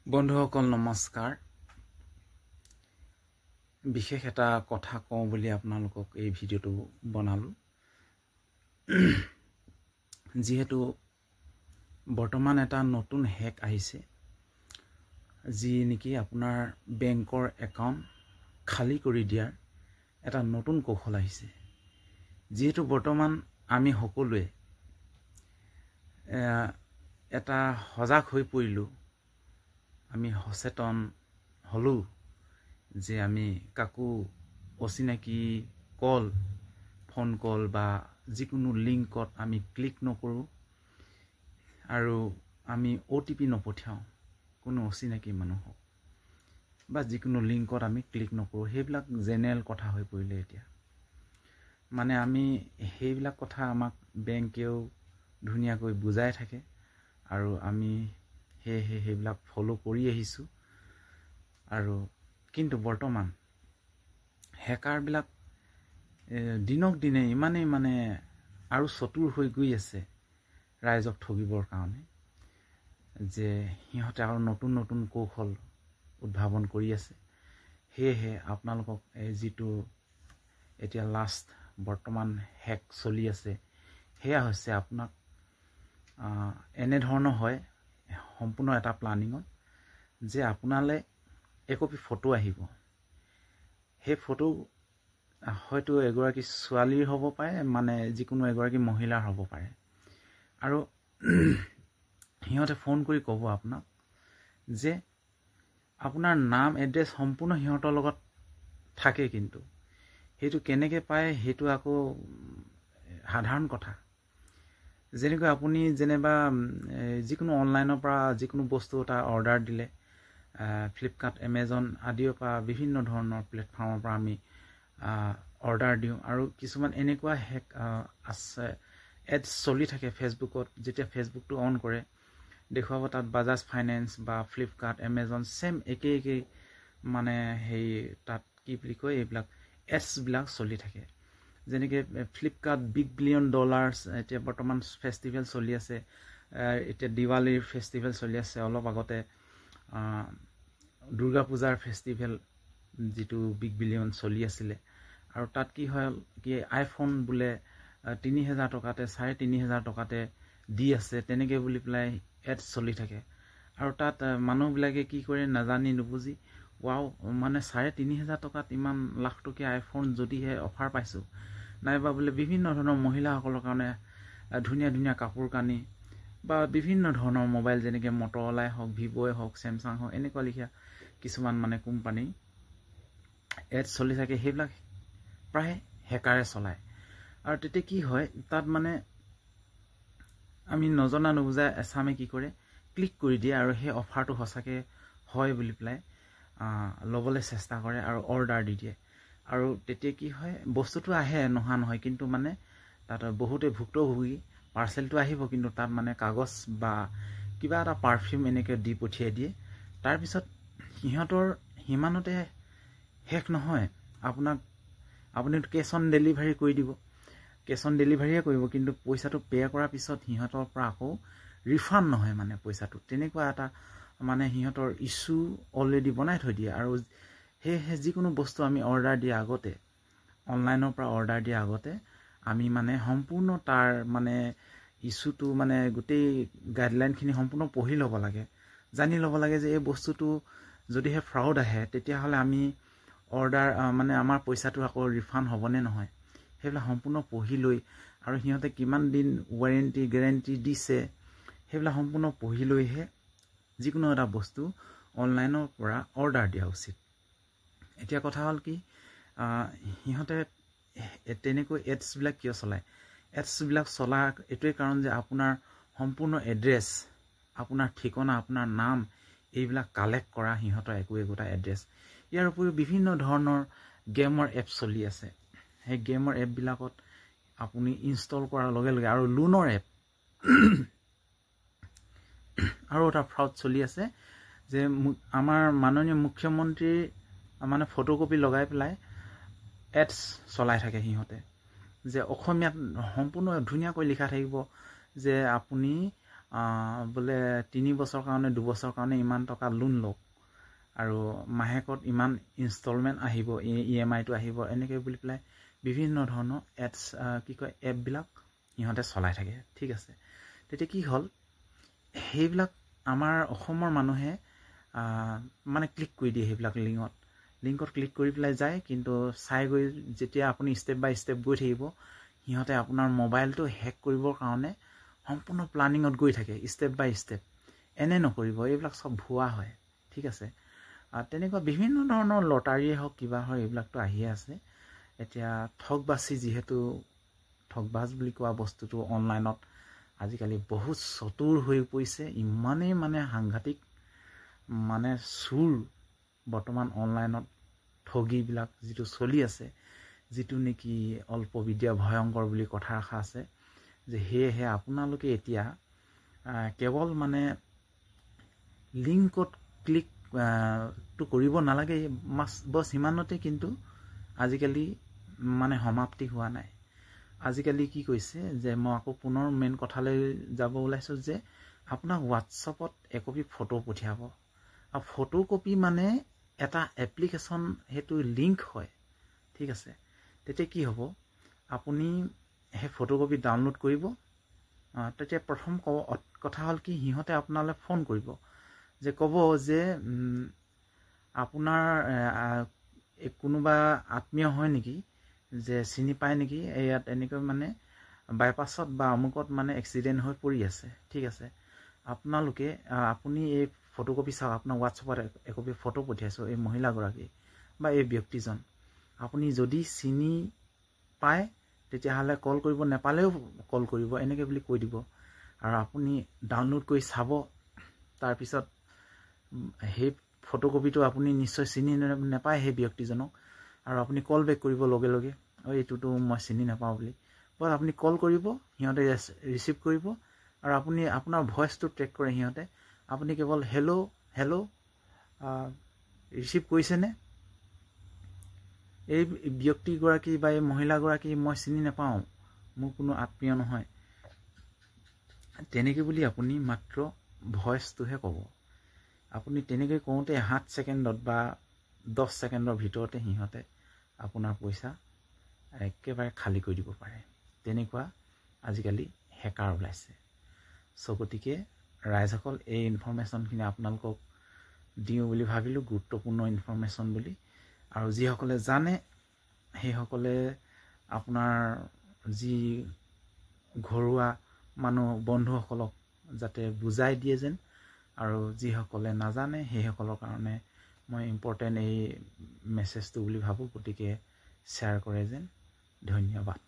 বন্ধুসকল নমস্কাৰ। বিশেষ এটা কথা কওঁ বুলি আপোনালোকক এই ভিডিঅ'টো বনালো। যেহেতু বৰ্তমান এটা নতুন হেক আহিছে, যি নেকি আপোনাৰ বেংকৰ একাউণ্ট খালী কৰি দিয়াৰ এটা নতুন কৌশল আহিছে। যেহেতু বৰ্তমান আমি সকলোৱে এটা সজাগ হৈ পৰিলোঁ, আমি সচেতন হলোঁ যে আমি কাকো অচিনাকি ফোন কল বা যিকোনো লিংকত আমি ক্লিক নকৰোঁ আৰু আমি OTP নপঠিয়াওঁ কোনো অচিনাকি মানুহক, বা যিকোনো লিংকত আমি ক্লিক নকৰোঁ। সেইবিলাক জেনেৰেল কথা হৈ পৰিলে এতিয়া। মানে আমি সেইবিলাক কথা আমাক বেংকেও ধুনীয়াকৈ বুজাই থাকে আৰু আমি সেইবিলাক ফলো কৰি আহিছোঁ। আৰু কিন্তু বৰ্তমান হেকাৰবিলাক দিনক দিনে ইমানেই আৰু চতুৰ হৈ গৈ আছে ৰাইজক ঠগিবৰ কাৰণে, যে সিহঁতে আৰু নতুন নতুন কৌশল উদ্ভাৱন কৰি আছে। সেয়েহে আপোনালোকক যিটো এতিয়া লাষ্ট বৰ্তমান হেক চলি আছে, সেয়া হৈছে আপোনাক এনেধৰণৰ হয় সম্পূৰ্ণ এটা প্লানিঙত, যে আপোনালৈ একপি ফটো আহিব। সেই ফটো হয়তো এগৰাকী ছোৱালীৰ হ'ব পাৰে, যিকোনো এগৰাকী মহিলাৰ হ'ব পাৰে। আৰু সিহঁতে ফোন কৰি ক'ব আপোনাক যে আপোনাৰ নাম এড্ৰেছ সম্পূৰ্ণ সিহঁতৰ লগত থাকে, কিন্তু সেইটো কেনেকৈ পায় সেইটো আকৌ সাধাৰণ কথা। যেনেকৈ আপুনি যেনিবা যিকোনো অনলাইনৰ পৰা যিকোনো বস্তু এটা অৰ্ডাৰ দিলে, ফ্লিপকাৰ্ট, এমেজন আদিৰ পৰা বিভিন্ন ধৰণৰ প্লেটফৰ্মৰ পৰা আমি অৰ্ডাৰ দিওঁ। আৰু কিছুমান এনেকুৱা হেক আছে, এডছ চলি থাকে ফেচবুকত। যেতিয়া ফেচবুকটো অন কৰে, দেখুৱাব তাত বাজাজ ফাইনেন্স বা ফ্লিপকাৰ্ট, এমেজন ছেম একেই সেই তাত কি বুলি কয়, এইবিলাক এডছবিলাক চলি থাকে। যেনেকৈ ফ্লিপকাৰ্ট $1 বিলিয়ন, এতিয়া বৰ্তমান ফেষ্টিভেল চলি আছে। এতিয়া দিৱালীৰ ফেষ্টিভেল চলি আছে। অলপ আগতে দুৰ্গা পূজাৰ ফেষ্টিভেল যিটো $1 বিলিয়ন চলি আছিলে। আৰু তাত কি হয়, আইফোন বোলে 3,000 টকাতে 3,500 টকাতে দি আছে, তেনেকৈ বুলি পেলাই এডছ চলি থাকে। আৰু তাত মানুহবিলাকে কি কৰে নাজানি নুবুজি, 3,500 টকাত ইমান লাখ টকীয়া আইফোন যদিহে অফাৰ পাইছোঁ, নাইবা বোলে বিভিন্ন ধৰণৰ মহিলাসকলৰ কাৰণে ধুনীয়া ধুনীয়া কাপোৰ কানি বা বিভিন্ন ধৰণৰ মোবাইল, যেনেকৈ মটৰলাই হওক, ভিভ'ই হওক, চেমচাং হওক, এনেকুৱা লিখীয়া কিছুমান কোম্পানী এডছ চলি থাকে। সেইবিলাক প্ৰায় হেকাৰে চলায়। আৰু তেতিয়া কি হয়, তাত আমি নজনা নুবুজা এচামে কি কৰে, ক্লিক কৰি দিয়ে আৰু সেই অফাৰটো সঁচাকৈ হয় বুলি পেলাই ল'বলৈ চেষ্টা কৰে আৰু অৰ্ডাৰ দি দিয়ে। আৰু তেতিয়া কি হয়, বস্তুটো আহে, নোহোৱা নহয়, কিন্তু তাত বহুতে ভুক্তভোগী। পাৰ্চেলটো আহিব, কিন্তু তাত কাগজ বা কিবা এটা পাৰফিউম এনেকৈ দি পঠিয়াই দিয়ে। তাৰপিছত সিহঁতৰ সিমানতে শেষ নহয়, আপুনি কেছ অন ডেলিভাৰী কৰি দিব, কেছ অন ডেলিভাৰীয়ে কৰিব, কিন্তু পইচাটো পে' কৰাৰ পিছত সিহঁতৰ পৰা আকৌ ৰিফাণ্ড নহয় পইচাটো। তেনেকুৱা এটা সিহঁতৰ ইছ্যু অলৰেডি বনাই থৈ দিয়ে। আৰু সেয়েহে যিকোনো বস্তু আমি অৰ্ডাৰ দিয়া আগতে, অনলাইনৰ পৰা অৰ্ডাৰ দিয়া আগতে আমি সম্পূৰ্ণ তাৰ ইছ্যুটো গোটেই গাইডলাইনখিনি সম্পূৰ্ণ পঢ়ি ল'ব লাগে, জানি ল'ব লাগে যে এই বস্তুটো যদিহে ফ্ৰড আহে, তেতিয়াহ'লে আমি অৰ্ডাৰ আমাৰ পইচাটো আকৌ ৰিফাণ্ড হ'বনে নহয়, সেইবিলাক সম্পূৰ্ণ পঢ়ি লৈ, আৰু সিহঁতে কিমান দিন ৱাৰেণ্টি গেৰেণ্টি দিছে, সেইবিলাক সম্পূৰ্ণ পঢ়ি লৈহে যিকোনো এটা বস্তু অনলাইনৰ পৰা অৰ্ডাৰ দিয়া উচিত। এতিয়া কথা হ'ল কি, সিহঁতে তেনেকৈ এডছবিলাক কিয় চলায়? এডছবিলাক চলাৰ এইটোৱে কাৰণ যে আপোনাৰ সম্পূৰ্ণ এড্ৰেছ, আপোনাৰ ঠিকনা, আপোনাৰ নাম, এইবিলাক কালেক্ট কৰা সিহঁতৰ একোটা এড্ৰেছ। ইয়াৰ উপৰিও বিভিন্ন ধৰণৰ গেমৰ এপ চলি আছে। সেই গেমৰ এপবিলাকত আপুনি ইনষ্টল কৰাৰ লগে লগে, আৰু লোনৰ এপ আৰু এটা ফ্ৰড চলি আছে, যে আমাৰ মাননীয় মুখ্যমন্ত্ৰীৰ ফটোকপি লগাই পেলাই এডছ চলাই থাকে সিহঁতে, যে অসমীয়াত সম্পূৰ্ণ ধুনীয়াকৈ লিখা থাকিব যে আপুনি বোলে 3 বছৰ কাৰণে 2 বছৰ কাৰণে ইমান টকা লোন লওক আৰু মাহেকত ইমান ইনষ্টলমেণ্ট আহিব EMI-টো আহিব এনেকৈ বুলি পেলাই বিভিন্ন ধৰণৰ এডছ এপবিলাক সিহঁতে চলাই থাকে ঠিক আছে তেতিয়া কি হ'ল সেইবিলাক আমাৰ অসমৰ মানুহে মানে ক্লিক কৰি দিয়ে সেইবিলাক লিংকত ক্লিক কৰি পেলাই যায় কিন্তু চাই গৈ যেতিয়া আপুনি ষ্টেপ বাই ষ্টেপ গৈ থাকিব সিহঁতে আপোনাৰ মোবাইলটো হেক কৰিবৰ কাৰণে সম্পূৰ্ণ প্লানিঙত গৈ থাকে ষ্টেপ বাই ষ্টেপ এনে নকৰিব এইবিলাক সব ভুৱা হয় ঠিক আছে তেনেকুৱা বিভিন্ন ধৰণৰ লটাৰীয়ে হওক কিবা হয় এইবিলাকতো আহিয়ে আছে এতিয়া ঠগবাজি যিহেতু ঠগবাজ বুলি কোৱা বস্তুটো অনলাইনত আজিকালি বহুত চতুৰ হৈ পৰিছে ইমানেই মানে সাংঘাতিক মানে চুৰ বৰ্তমান অনলাইনত ঠগিবিলাক যিটো চলি আছে যিটো নেকি অল্পবিদ্যা ভয়ংকৰ বুলি কথা ৰাখা আছে যে সেয়েহে আপোনালোকে এতিয়া কেৱল মানে লিংকত ক্লিক তো কৰিব নালাগে বস ইমানতে কিন্তু আজিকালি মানে সমাপ্তি হোৱা নাই আজিকালি কি কৈছে যে মই আকৌ পুনৰ মেইন কথালৈ যাব ওলাইছো যে আপোনাক হোৱাটছআপত একপি ফটো পঠিয়াব আৰু ফটো কপি মানে এটা এপ্লিকেশ্যন হেতু লিংক হয় ঠিক আছে তেতিয়া কি হ'ব আপুনি হে ফটোকপি ডাউনলোড কৰিব তেতিয়া প্ৰথম কথা হ'ল কি সিহঁতে আপোনালৈ ফোন কৰিব যে ক'ব যে আপোনাৰ কোনোবা আত্মীয় হয় নেকি যে চিনি পায় নেকি ইয়াত এনেকৈ মানে বাইপাছত বা অমুকত মানে এক্সিডেণ্ট হৈ পৰি আছে ঠিক আছে আপুনি এই ফটোকপি চাওক আপোনাৰ হোৱাটছআপত একপি ফটো পঠিয়াইছোঁ এই মহিলাগৰাকী বা এই ব্যক্তিজন আপুনি যদি চিনি পায় তেতিয়াহ'লে কল কৰিব নেপালেও কল কৰিব এনেকৈ বুলি কৈ দিব আৰু আপুনি ডাউনলোড কৰি চাব তাৰপিছত সেই ফটোকপিটো আপুনি নিশ্চয় চিনি নেপায় সেই ব্যক্তিজনক আৰু আপুনি কল বেক কৰিব লগে লগে এইটোতো মই চিনি নাপাওঁ বুলি বাট আপুনি কল কৰিব সিহঁতে ৰিচিভ কৰিব আৰু আপুনি আপোনাৰ ভইচটো ট্ৰেক কৰে সিহঁতে আপুনি কেৱল হেল্ল' ৰিচিভ কৰিছেনে এই ব্যক্তিগৰাকী বা এই মহিলাগৰাকী মই চিনি নাপাওঁ মোৰ কোনো আত্মীয় নহয় তেনেকৈ বুলি আপুনি মাত্ৰ ভইচটোহে ক'ব আপুনি তেনেকৈ কওঁতে 7 ছেকেণ্ডত বা 10 ছেকেণ্ডৰ ভিতৰতে সিহঁতে আপোনাৰ পইচা একেবাৰে খালী কৰি দিব পাৰে তেনেকুৱা আজিকালি হেকাৰ ওলাইছে গতিকে ৰাইজসকল এই ইনফৰমেশ্যনখিনি আপোনালোকক দিওঁ বুলি ভাবিলোঁ গুৰুত্বপূৰ্ণ ইনফৰমেশ্যন বুলি আৰু যিসকলে জানে সেইসকলে আপোনাৰ যি ঘৰুৱা মানুহ বন্ধুসকলক যাতে বুজাই দিয়ে যেন আৰু যিসকলে নাজানে সেইসকলৰ কাৰণে মই ইম্পৰ্টেণ্ট এই মেছেজটো বুলি ভাবোঁ গতিকে শ্বেয়াৰ কৰে যেন ধন্যবাদ